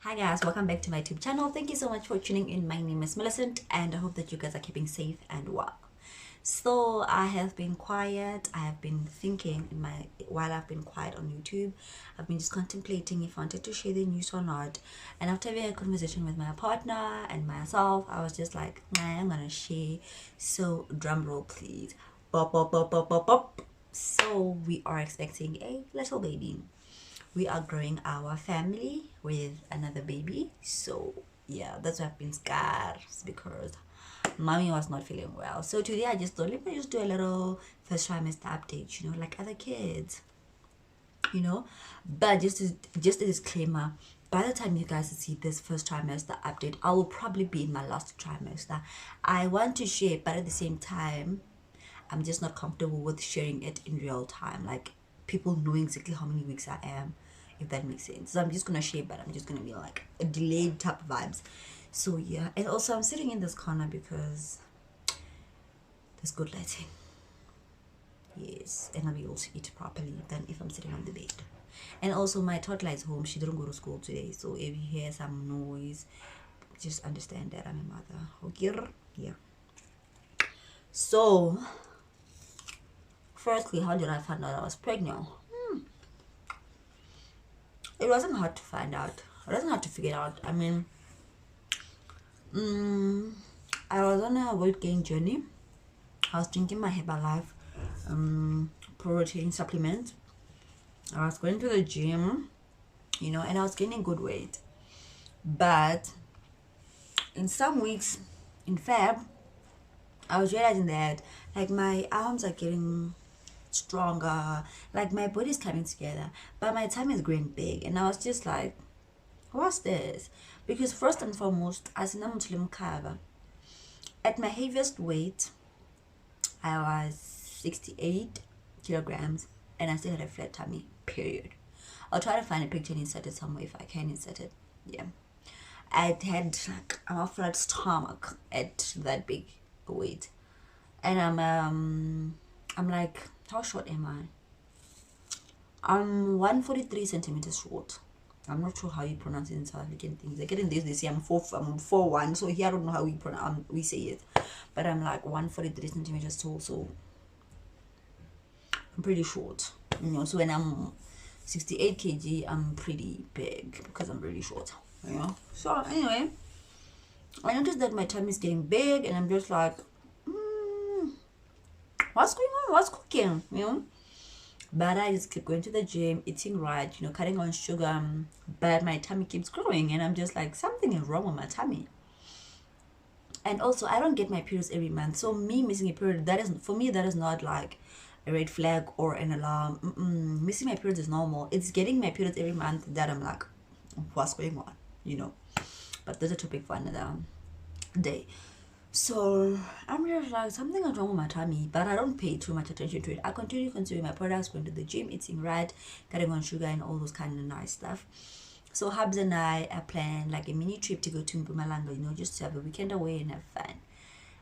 Hi guys, welcome back to my YouTube channel. Thank you so much for tuning in. My name is Millicent and I hope that you guys are keeping safe and well. So I have been quiet. I have been thinking while I've been quiet on YouTube. I've been just contemplating if I wanted to share the news or not. And after having a conversation with my partner and myself, I was just like, nah, I'm gonna share. So drum roll please. Bop, bop, bop, bop, bop, bop. So we are expecting a little baby. We are growing our family with another baby. So yeah, that's why I've been scared, because mommy was not feeling well. So today I just thought, let me just do a little first trimester update, like other kids, but just a disclaimer, by the time you guys see this first trimester update, I will probably be in my last trimester. I want to share, but at the same time I'm just not comfortable with sharing it in real time, like people knowing exactly how many weeks I am, if that makes sense. So I'm just gonna share, but I'm just gonna be like a delayed type of vibes. So yeah, and also I'm sitting in this corner because there's good lighting. Yes, and I'll be able to eat properly than if I'm sitting on the bed. And also my toddler is home. She didn't go to school today, so if you hear some noise, just understand that I'm a mother. Okay, yeah. So firstly, how did I find out I was pregnant? It wasn't hard to find out. It wasn't hard to figure it out. I mean, I was on a weight gain journey. I was drinking my Herbalife protein supplement. I was going to the gym, and I was gaining good weight. But in some weeks, in Feb, I was realizing that like my arms are getting stronger, like my body's coming together, but my tummy is growing big, and I was just like, what's this? Because first and foremost, as an Muslim cover, at my heaviest weight, I was 68 kilograms and I still had a flat tummy, period. I'll try to find a picture and insert it somewhere if I can insert it. Yeah. I had like a flat stomach at that big weight. And I'm like, how short am I? I'm 143 centimeters short. I'm not sure how you pronounce it in South African things. Like in this, they say I'm 4'1", so here I don't know how we say it, but I'm like 143 centimeters tall, so I'm pretty short. So when I'm 68 kg, I'm pretty big because I'm really short. So anyway, I noticed that my tummy is getting big, and I'm just like, what's going on? What's cooking? But I just keep going to the gym, eating right, cutting on sugar, but my tummy keeps growing, and I'm just like, something is wrong with my tummy. And also, I don't get my periods every month, so me missing a period, that is not like a red flag or an alarm. Missing my periods is normal. It's getting my periods every month that I'm like, what's going on? But there's a topic for another day. So I'm just like, something is wrong with my tummy, but I don't pay too much attention to it. I continue consuming my products, going to the gym, eating right, cutting on sugar, and all those kind of nice stuff. So Hubs and I are planning like a mini trip to go to Mpumalanga, just to have a weekend away and have fun.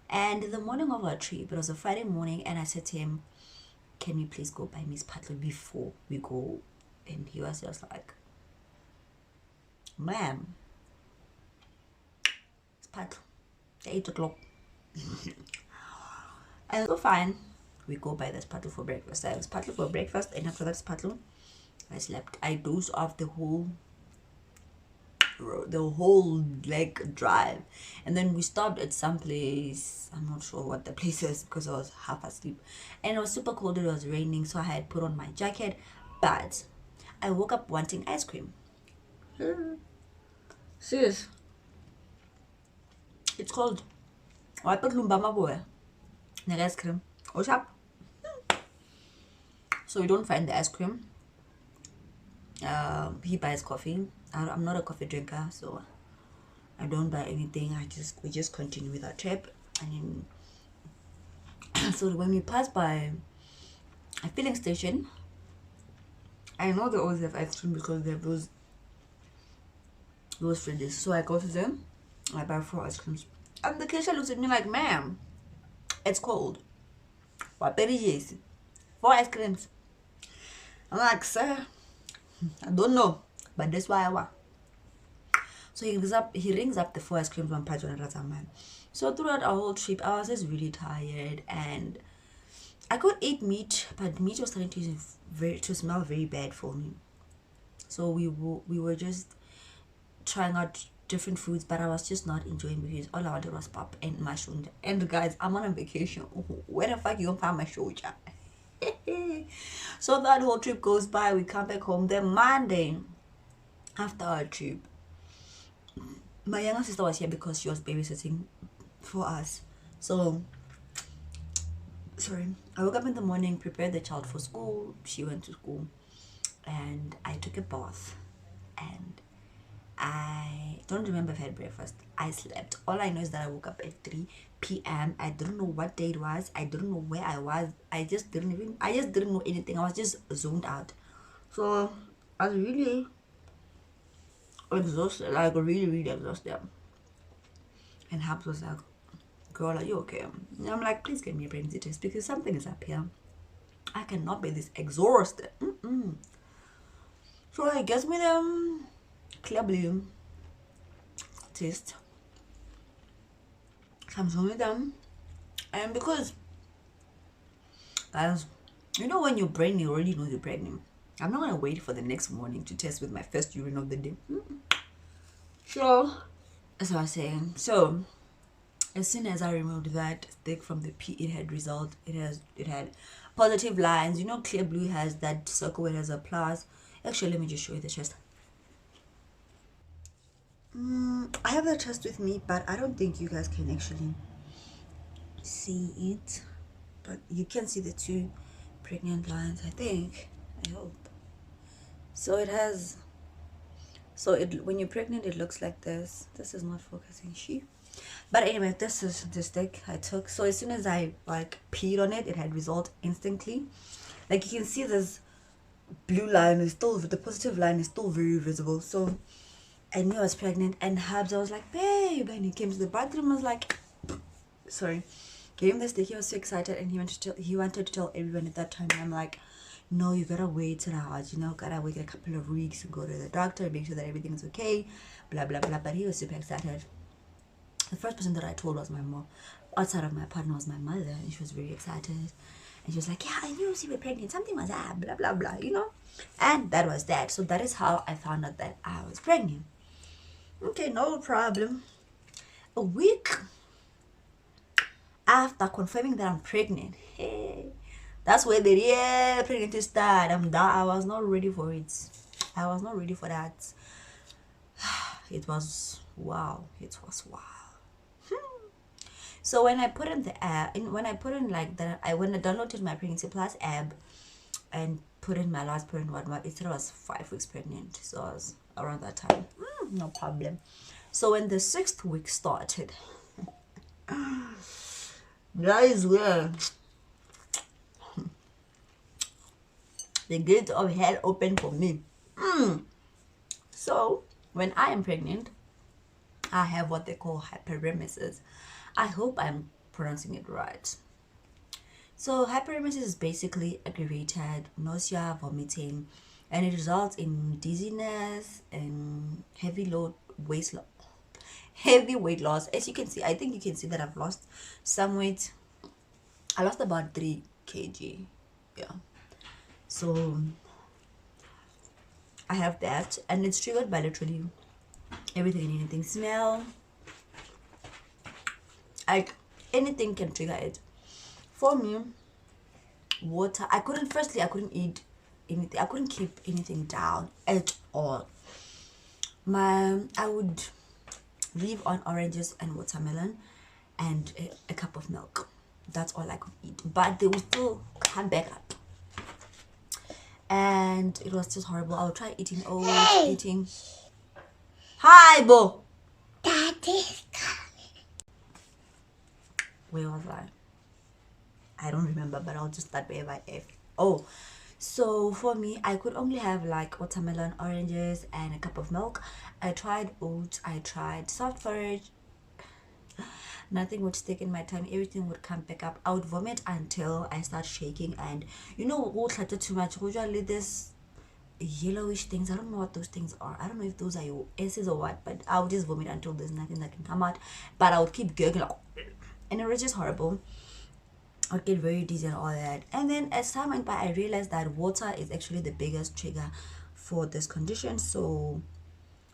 And the morning of our trip, it was a Friday morning, and I said to him, can we please go buy Miss Patlo before we go? And he was just like, ma'am, it's Patlo, 8 o'clock. And so fine, we go buy this Patlo for breakfast. I was Patlo for breakfast, and after that Patlo, I slept. I dozed off the whole leg drive, and then we stopped at some place. I'm not sure what the place is because I was half asleep, and it was super cold. It was raining, so I had put on my jacket, but I woke up wanting ice cream. Sis, it's cold. I put lumbama boy ice cream. What's up? So we don't find the ice cream. He buys coffee. I'm not a coffee drinker, so I don't buy anything. We just continue with our trip. And then, so when we pass by a filling station, I know they always have ice cream because they have those fridges. So I go to them, I buy 4 ice creams, and the cashier looks at me like, ma'am, it's cold. What berry is 4 ice creams? I'm like, sir, I don't know, but that's why I want. So he rings up the 4 ice creams on Pajon Razaman. So throughout our whole trip, I was just really tired, and I could eat meat, but meat was starting to smell very bad for me. So we were just trying out different foods, but I was just not enjoying because all I wanted was pop and mushroom. And guys, I'm on a vacation. Where the fuck you gonna find my shoulder? So that whole trip goes by. We come back home. Then Monday, after our trip, my younger sister was here because she was babysitting for us. So sorry, I woke up in the morning, prepared the child for school. She went to school, and I took a bath, and I don't remember if I had breakfast. I slept. All I know is that I woke up at 3 p.m. I didn't know what day it was. I didn't know where I was. I just didn't know anything. I was just zoned out. So I was really exhausted, like really exhausted. And Habs was like, girl, are you okay? And I'm like, please get me a pregnancy test because something is up here. I cannot be this exhausted. So he gets me the clear blue test. I'm showing them. And because, guys, you know when your brain already knows you're pregnant, I'm not gonna wait for the next morning to test with my first urine of the day. So, as I was saying, so as soon as I removed that stick from the pee, it had positive lines. You know, clear blue has that circle where it has a plus. Actually, let me just show you the chest. I have the chest with me, but I don't think you guys can actually see it. But you can see the 2 pregnant lines, I think. I hope. So it has. So when you're pregnant, it looks like this. This is not focusing. But anyway, this is the stick I took. So as soon as I like peed on it, it had resolved instantly. Like you can see this blue line is still, the positive line is still very visible. So I knew I was pregnant, and Habs, I was like, babe, and he came to the bathroom. I was like, sorry, gave him this stick. He was so excited, and he wanted to tell everyone at that time. And I'm like, no, you gotta wait it out, you know, gotta wait a couple of weeks and go to the doctor, make sure that everything's okay, blah blah blah. But he was super excited. The first person that I told was my mom. Outside of my partner was my mother, and she was very excited. And she was like, yeah, I knew you were pregnant. Something was that, blah, blah, blah, you know. And that was that. So that is how I found out that I was pregnant. Okay, no problem. A week after confirming that I'm pregnant, hey, that's where the real pregnancy started. I was not ready for it. I was not ready for that. It was wow. It was wow. So when I put in the app, when I downloaded my Pregnancy Plus app and put in my last period what, it said I was 5 weeks pregnant. So I was around that time. No problem. So when the 6th week started, that is where the gate of hell opened for me. So when I am pregnant, I have what they call hyperemesis. I hope I'm pronouncing it right. So hyperemesis is basically aggravated nausea, vomiting, and it results in dizziness and heavy weight loss. As you can see, I think you can see that I've lost some weight. I lost about 3 kg. Yeah. So I have that, and it's triggered by literally everything and anything. Smell, like anything can trigger it. For me, water, I couldn't eat anything. I couldn't keep anything down at all. I would leave on oranges and watermelon and a cup of milk. That's all I could eat, but they would still come back up, and it was just horrible. I would try eating eating. Hi, Bo. Daddy's coming. Where was I don't remember, but I'll just start by F. Oh, so for me, I could only have like watermelon, oranges, and a cup of milk. I tried oats, I tried soft porridge. Nothing would stick in my tongue. Everything would come back up. I would vomit until I start shaking, and you know, go too much. Usually this yellowish things. I don't know what those things are. I don't know if those are your S's or what, but I'll just vomit until there's nothing that can come out. But I would keep gurgling, and it was just horrible. I'd get very dizzy and all that. And then as time went by, I realized that water is actually the biggest trigger for this condition. So,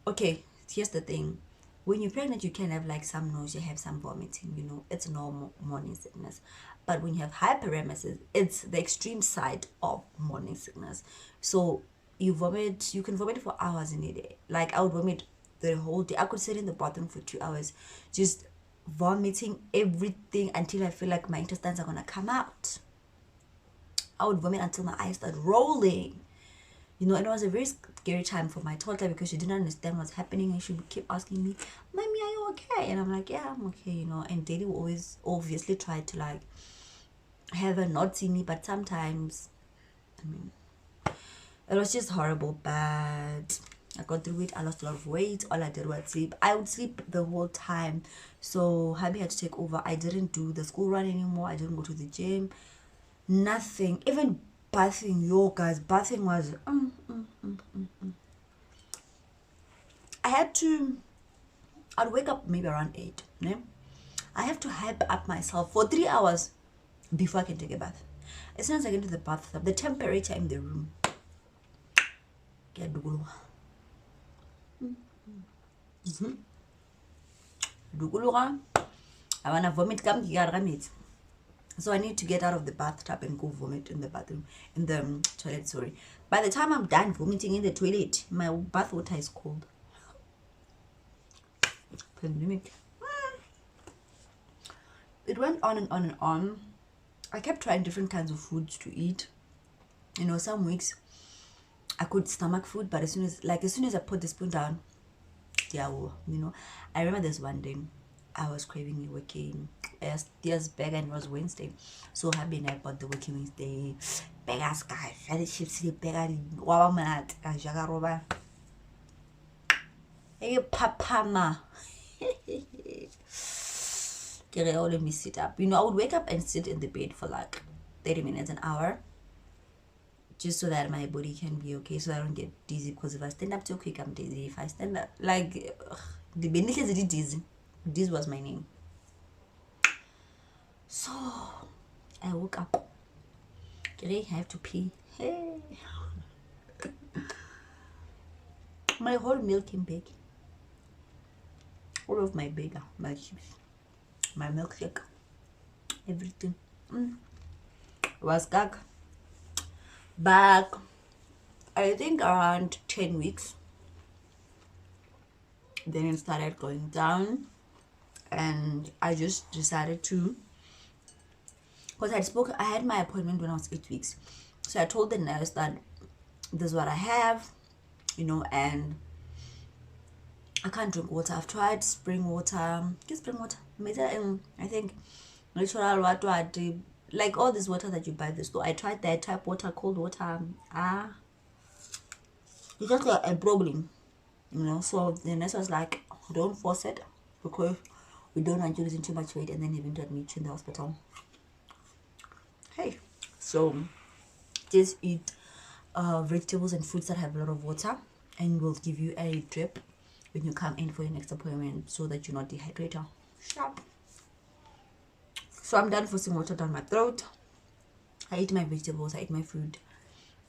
okay, here's the thing. When you're pregnant, you can have like some nausea, have some vomiting, you know, it's normal morning sickness. But when you have hyperemesis, it's the extreme side of morning sickness. So you vomit, you can vomit for hours in a day. Like I would vomit the whole day. I could sit in the bathroom for 2 hours, just vomiting everything until I feel like my intestines are gonna come out. I would vomit until my eyes start rolling. You know, and it was a very scary time for my toddler because she didn't understand what's happening, and she would keep asking me, "Mommy, are you okay?" And I'm like, "Yeah, I'm okay," you know. And Daddy will always obviously try to like have her not see me, but sometimes, I mean, it was just horrible. But I got through it. I lost a lot of weight. All I did was sleep. I would sleep the whole time. So hubby had to take over. I didn't do the school run anymore. I didn't go to the gym. Nothing. Even bathing, yo guys, bathing was I'd wake up maybe around 8, né? I have to hype up myself for 3 hours before I can take a bath. As soon as I get into the bathtub, the temperature in the room get I wanna vomit come meat. So I need to get out of the bathtub and go vomit in the bathroom, in the toilet, sorry. By the time I'm done vomiting in the toilet, my bath water is cold. Pandemic. It went on and on and on. I kept trying different kinds of foods to eat. You know, some weeks I could stomach food, but as soon as I put the spoon down, yeah, well, you know. I remember this one day I was craving a working years back, and it was Wednesday. So hubby and I bought the working Wednesday beggars guys. I did chips beggar wawamat jagaroba. Hey papa ma. Let me sit up. You know, I would wake up and sit in the bed for like 30 minutes, an hour, just so that my body can be okay, so I don't get dizzy. Because if I stand up too quick, I'm dizzy. If I stand up, like, the benefits is dizzy. This was my name. So I woke up. I have to pee. Hey. My whole meal came back. All of my burger, my chips, my milkshake, everything was gag. Back, I think around 10 weeks, then it started going down, and I just decided to, because I had my appointment when I was 8 weeks, so I told the nurse that this is what I have, you know, and I can't drink water. I've tried spring water, I think natural water, like all this water that you buy at the store. I tried that type water, cold water. It's just like a problem, you know. So the nurse was like, don't force it, because we don't want you losing too much weight and then having to admit you in the hospital. Hey, so just eat vegetables and fruits that have a lot of water, and we'll give you a drip when you come in for your next appointment, so that you're not dehydrated. Sharp. So I'm done forcing water down my throat. I eat my vegetables, I eat my fruit.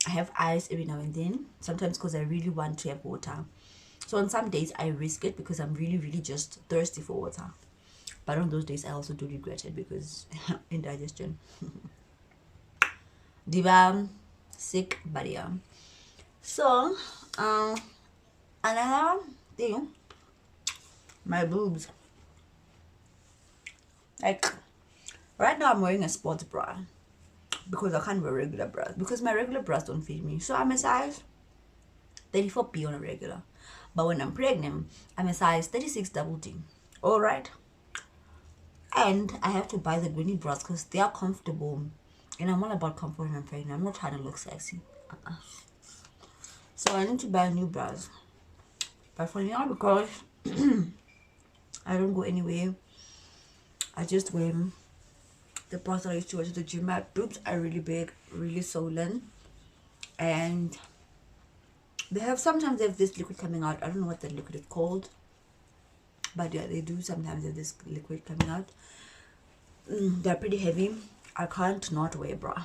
I have ice every now and then, sometimes because I really want to have water. So on some days I risk it because I'm really just thirsty for water. But on those days I also do regret it, because indigestion. Diva sick, but yeah. So another thing, my boobs. Like right now I'm wearing a sports bra because I can't wear regular bras, because my regular bras don't fit me. So I'm a size 34B on a regular, but when I'm pregnant I'm a size 36 double D. All right, and I have to buy the greeny bras because they are comfortable, and I'm all about comfort when I'm pregnant. I'm not trying to look sexy. So I need to buy new bras, but for now, because I don't go anywhere, I just wear the bras that I used to wear to the gym. My boobs are really big, really swollen, and sometimes they have this liquid coming out. I don't know what that liquid is called, but yeah, they do sometimes have this liquid coming out. They're pretty heavy. I can't not wear bra.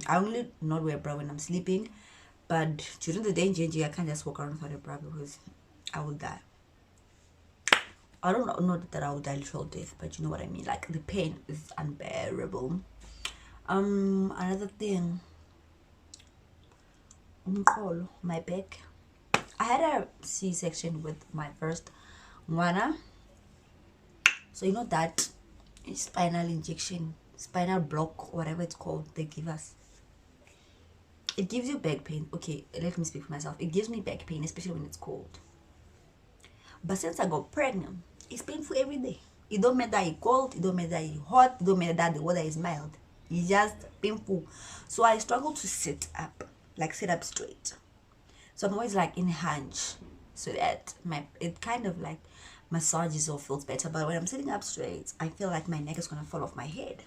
I only not wear bra when I'm sleeping, but during the day in JJ, I can't just walk around without a bra because I will die. I don't know that I will die literal death, but you know what I mean. Like the pain is unbearable. Another thing, my back. I had a C-section with my first one, so you know that spinal injection, spinal block, whatever it's called, they give us. It gives you back pain. Okay, let me speak for myself. It gives me back pain, especially when it's cold. But since I got pregnant, it's painful every day. It don't matter it's cold, it don't matter it's hot, it don't matter that the weather is mild. It's just painful. So I struggle to sit up, like sit up straight. So I'm always like in hunch, so that it kind of like massages or feels better. But when I'm sitting up straight, I feel like my neck is gonna fall off my head,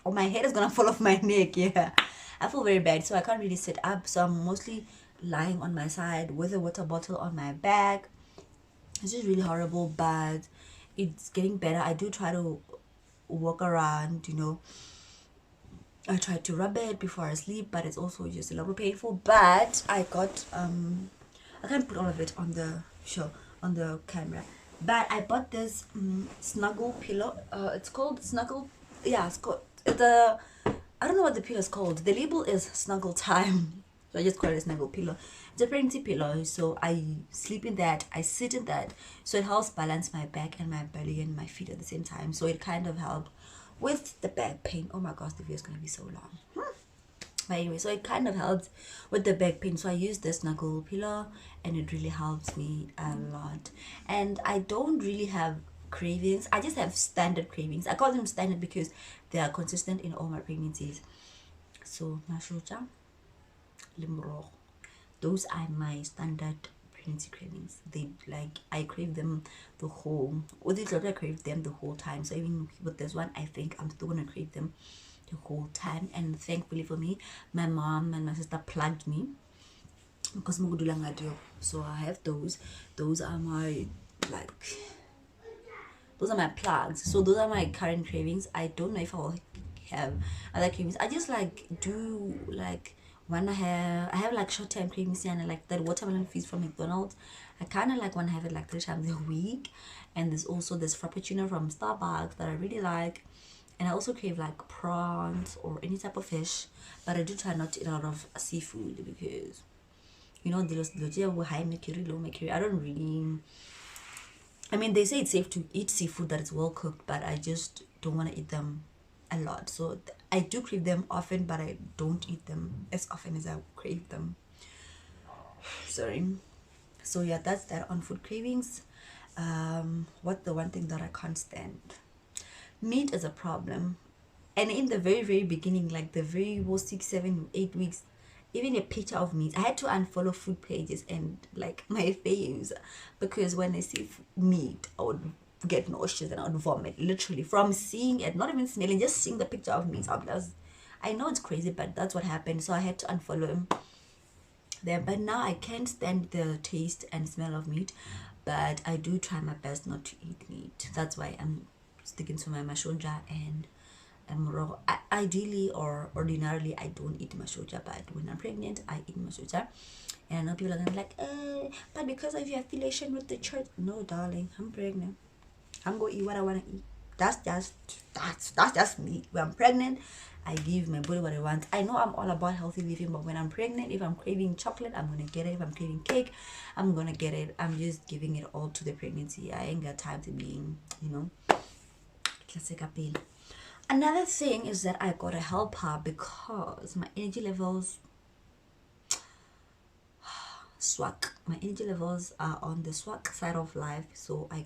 or my head is gonna fall off my neck. Yeah, I feel very bad, so I can't really sit up. So I'm mostly lying on my side with a water bottle on my back. It's just really horrible, but it's getting better. I do try to walk around, you know. I try to rub it before I sleep, but it's also just a little painful. But I got I can't put all of it on the show, on the camera, but I bought this snuggle pillow. It's called Snuggle. Yeah, it's called the, I don't know what the pillow is called. The label is Snuggle Time, so I just call it a snuggle pillow. It's a pregnancy pillow, so I sleep in that, I sit in that, so it helps balance my back and my belly and my feet at the same time. So it kind of helped with the back pain. Oh my gosh, the video is gonna be so long. But anyway, so it kind of helps with the back pain. So I use this snuggle pillow and it really helps me a lot. And I don't really have cravings. I just have standard cravings. I call them standard because they are consistent in all my pregnancies. So mashucha, limro, those are my standard pregnancy cravings. They like, I crave them the whole, with it I crave them the whole time. So even with this one, I think I'm still gonna crave them the whole time. And thankfully for me, my mom and my sister plugged me because so I have those. Those are my, like, those are my plugs. So those are my current cravings. I don't know if I will have other cravings. I just like do like when I have like short-term cravings, and like that watermelon feast from McDonald's. I kind of like when I have it like 3 times a week. And there's also this frappuccino from Starbucks that I really like. And I also crave like prawns or any type of fish, but I do try not to eat a lot of seafood because, you know, there's high mercury, low mercury. I don't really, I mean, they say it's safe to eat seafood that is well cooked, but I just don't want to eat them a lot. So I do crave them often, but I don't eat them as often as I crave them. Sorry. So yeah, that's that on food cravings. What the one thing that I can't stand? Meat is a problem. And in the very beginning, like the very 6, 7, 8 weeks, even a picture of meat, I had to unfollow food pages and like my faves, because when I see meat I would get nauseous and I would vomit, literally, from seeing it, not even smelling, just seeing the picture of meat. I know it's crazy, but that's what happened. So I had to unfollow him there. But now I can't stand the taste and smell of meat, but I do try my best not to eat meat. That's why I'm sticking to my mashonja and morogo. Ideally or ordinarily I don't eat mashoja, but when I'm pregnant I eat mashoja. And I know people are gonna be like, but because of your affiliation with the church. No, darling, I'm pregnant. I'm gonna eat what I want to eat. That's just me. When I'm pregnant, I give my body what I want. I know I'm all about healthy living, but when I'm pregnant, if I'm craving chocolate, I'm gonna get it. If I'm craving cake, I'm gonna get it. I'm just giving it all to the pregnancy. I ain't got time to be, you know. Another thing is that I gotta help her because my energy levels swag. My energy levels are on the swag side of life, so I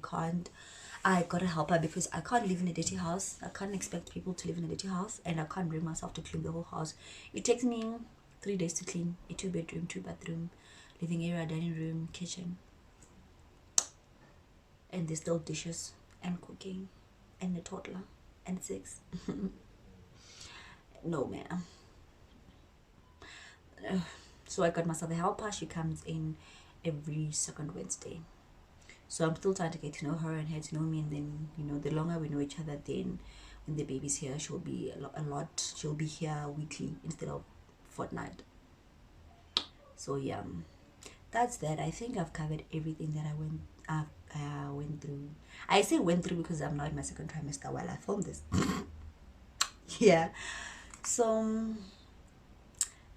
gotta help her because I can't live in a dirty house. I can't expect people to live in a dirty house, and I can't bring myself to clean the whole house. It takes me 3 days to clean a 2-bedroom, 2-bathroom, living area, dining room, kitchen, and there's still dishes and cooking and a toddler and 6. No, man. So I got myself a helper. She comes in every second Wednesday. So I'm still trying to get to know her and her to know me, and then, you know, the longer we know each other, then when the baby's here, she'll be a lot. She'll be here weekly instead of fortnight. So yeah, that's that. I think I've covered everything that I went through. I say went through because I'm now in my second trimester while I filmed this. Yeah. So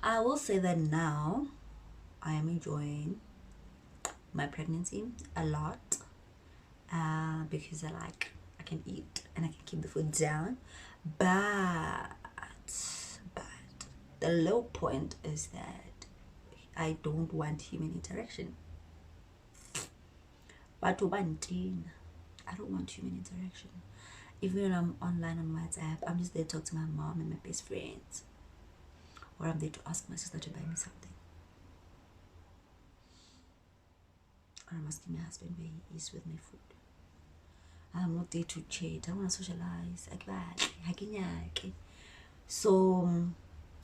I will say that now I am enjoying my pregnancy a lot, because I can eat and I can keep the food down, but the low point is that I don't want human interaction. But I don't want human interaction. Even when I'm online on WhatsApp, I'm just there to talk to my mom and my best friends, or I'm there to ask my sister to buy me something, or I'm asking my husband where he is with my food. I'm not there to chat. I want to socialize. So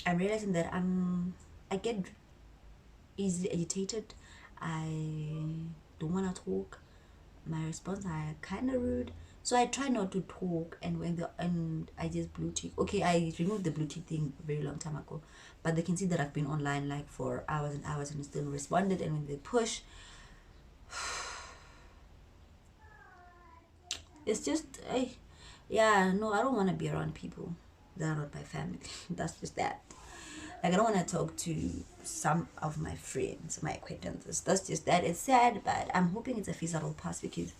I'm realizing that I get easily agitated. I don't want to talk. My response are kind of rude, so I try not to talk. And I just blue tick. Okay, I removed the blue tick thing a very long time ago, but they can see that I've been online like for hours and hours and still responded. And when they push, it's just yeah, no, I don't want to be around people that are not my family. That's just that. Like, I don't want to talk to some of my friends, my acquaintances. That's just that. It's sad, but I'm hoping it's a phase that'll pass, because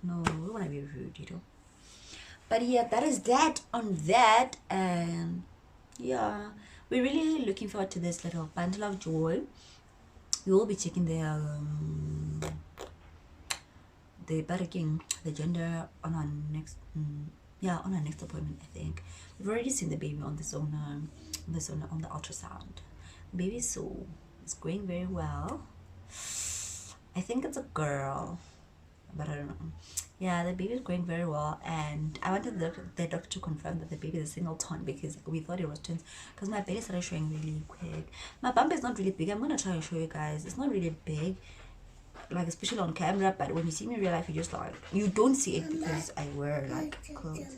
no, we don't want to be rude, you know. But yeah, that is that on that. And yeah, we're really looking forward to this little bundle of joy. We will be checking the barracking, the gender on our next on our next appointment. I think we've already seen the baby on the sonar, on the ultrasound. The baby is going very well. I think it's a girl, but I don't know. Yeah, the baby is going very well, and I wanted the doctor to confirm that the baby is a singleton, because we thought it was twins, because my belly started showing really quick. My bump is not really big. I'm gonna try and show you guys. It's not really big, like especially on camera, but when you see me in real life, you just like, you don't see it because I wear like clothes.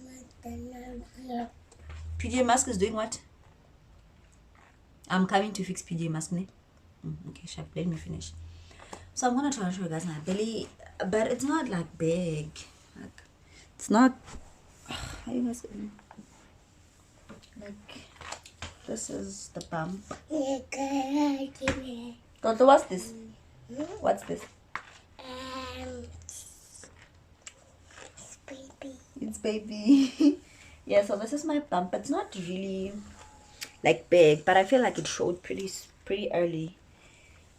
PJ mask is doing what? I'm coming to fix PJ mask, ne? Okay, chef, let me finish. So I'm gonna try and show you guys my belly, but it's not like big. Like, it's not. How you guys feeling? Like, this is the bump. Toto, what's this? What's this? It's baby. It's baby. Yeah, so this is my bump. It's not really like big, but I feel like it showed pretty early.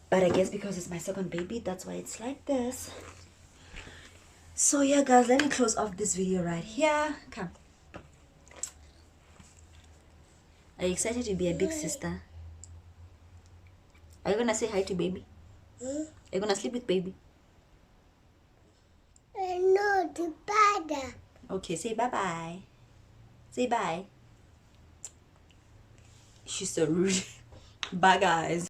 But I guess because it's my second baby, that's why it's like this. So yeah, guys, let me close off this video right here. Come. Are you excited to be a big sister? Are you gonna say hi to baby? Are you gonna sleep with baby? No, the bada. Okay, say bye-bye. Say bye. She's so rude. Bye, guys.